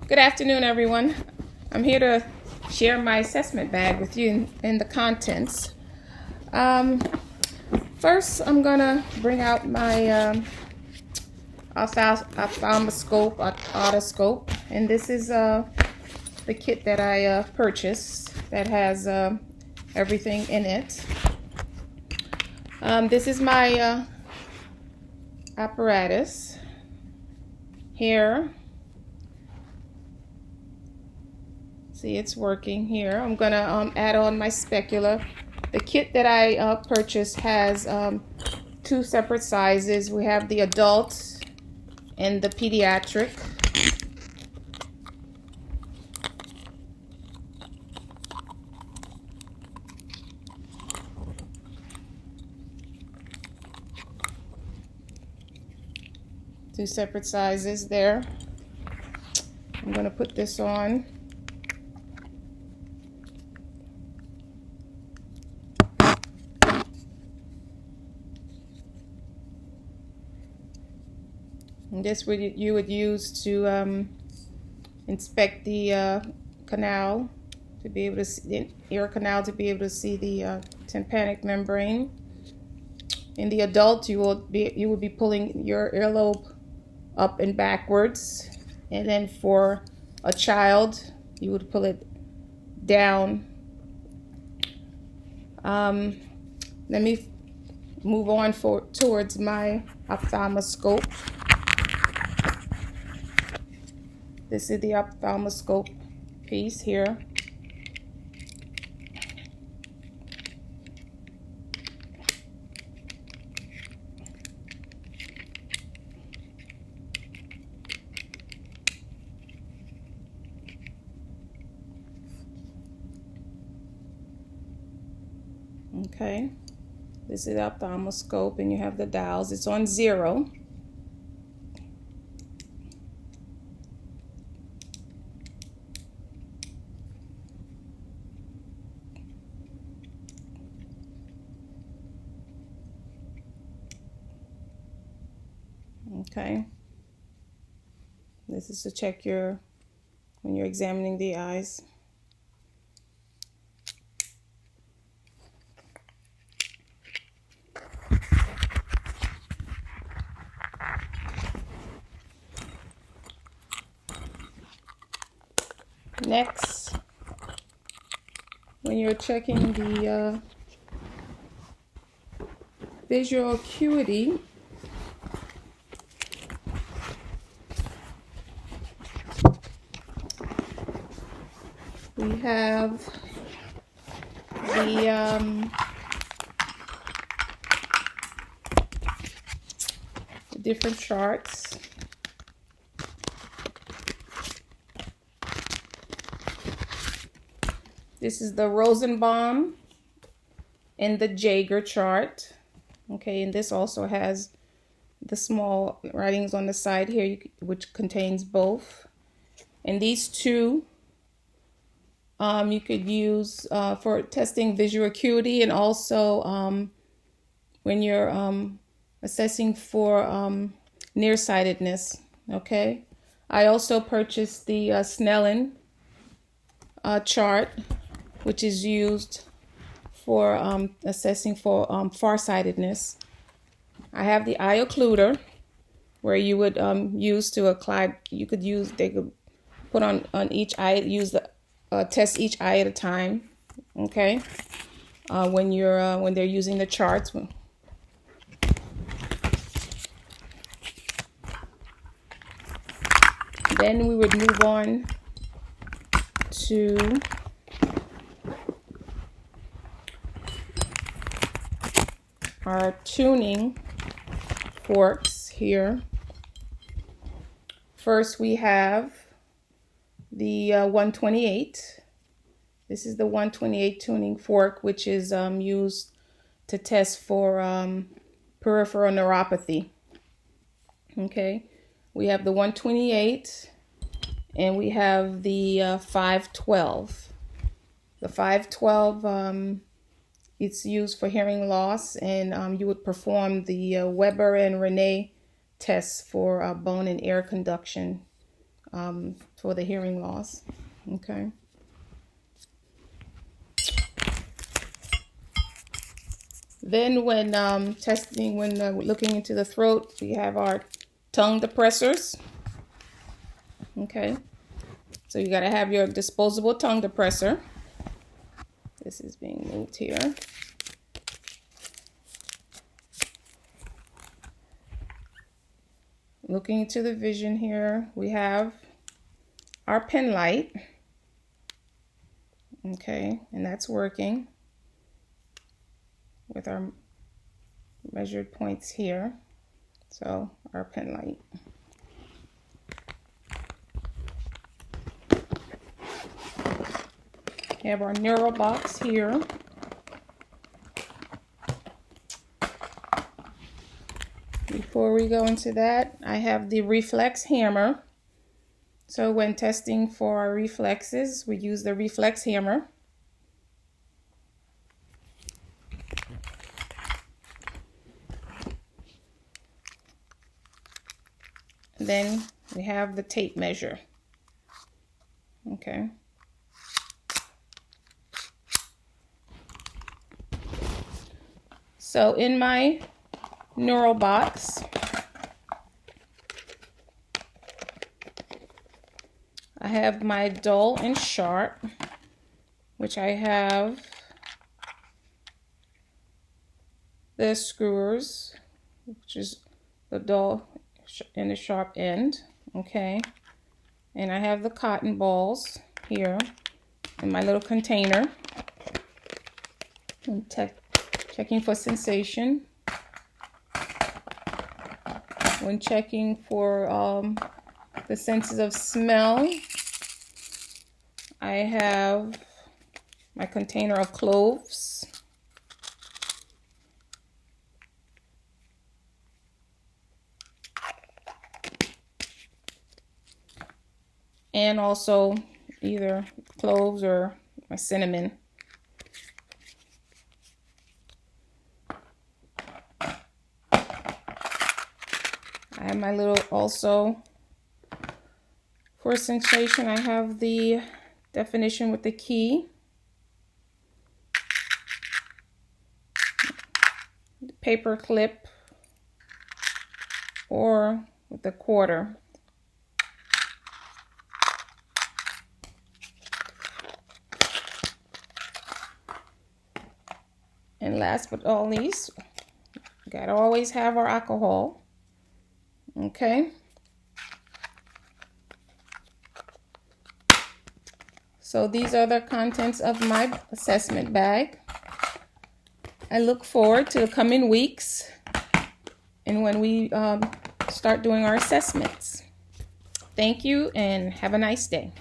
Good afternoon, everyone. I'm here to share my assessment bag with you and the contents. First, I'm going to bring out my ophthalmoscope, otoscope, and this is the kit that I purchased that has everything in it. This is my apparatus here. See, it's working here. I'm gonna add on my specular. The kit that I purchased has two separate sizes. We have the adult and the pediatric. Two separate sizes there. I'm gonna put this on. And this you would use to inspect the canal, to be able to see the ear canal, to be able to see the tympanic membrane. In the adult, you will be pulling your earlobe up and backwards, and then for a child, you would pull it down. Let me move on towards my ophthalmoscope. This is the ophthalmoscope piece here. Okay, this is the ophthalmoscope, and you have the dials. It's on 0. Okay, this is to check when you're examining the eyes. Next, when you're checking the visual acuity, we have the different charts. This is the Rosenbaum and the Jaeger chart. Okay, and this also has the small writings on the side here, which contains both. And these two you could use for testing visual acuity, and also when you're assessing for nearsightedness. Okay, I also purchased the Snellen chart, which is used for assessing for farsightedness. I have the eye occluder, where you would use to apply. They could put on each eye. Test each eye at a time. Okay, when they're using the charts. Then we would move on to our tuning forks here. First, we have the 128. This is the 128 tuning fork, which is used to test for peripheral neuropathy. Okay, we have the 128, and we have the 512. The 512, it's used for hearing loss, and you would perform the Weber and Rene tests for bone and air conduction for the hearing loss. Okay. Then when testing, when looking into the throat, we have our tongue depressors. Okay. So you got to have your disposable tongue depressor. This is being moved here. Looking into the vision here, we have our pen light. Okay, and that's working with our measured points here. So our pen light. We have our neural box here. Before we go into that, I have the reflex hammer. So when testing for our reflexes, we use the reflex hammer. Then we have the tape measure. Okay. So in my neural box, I have my dull and sharp, which I have the screws, which is the dull and the sharp end. Okay. And I have the cotton balls here in my little container. And checking for sensation. When checking for the senses of smell, I have my container of cloves. And also either cloves or my cinnamon. I have my little, also for sensation, I have the definition with the key, the paper clip, or with the quarter. And last but not least, we gotta always have our alcohol. Okay. So these are the contents of my assessment bag. I look forward to the coming weeks and when we start doing our assessments. Thank you and have a nice day.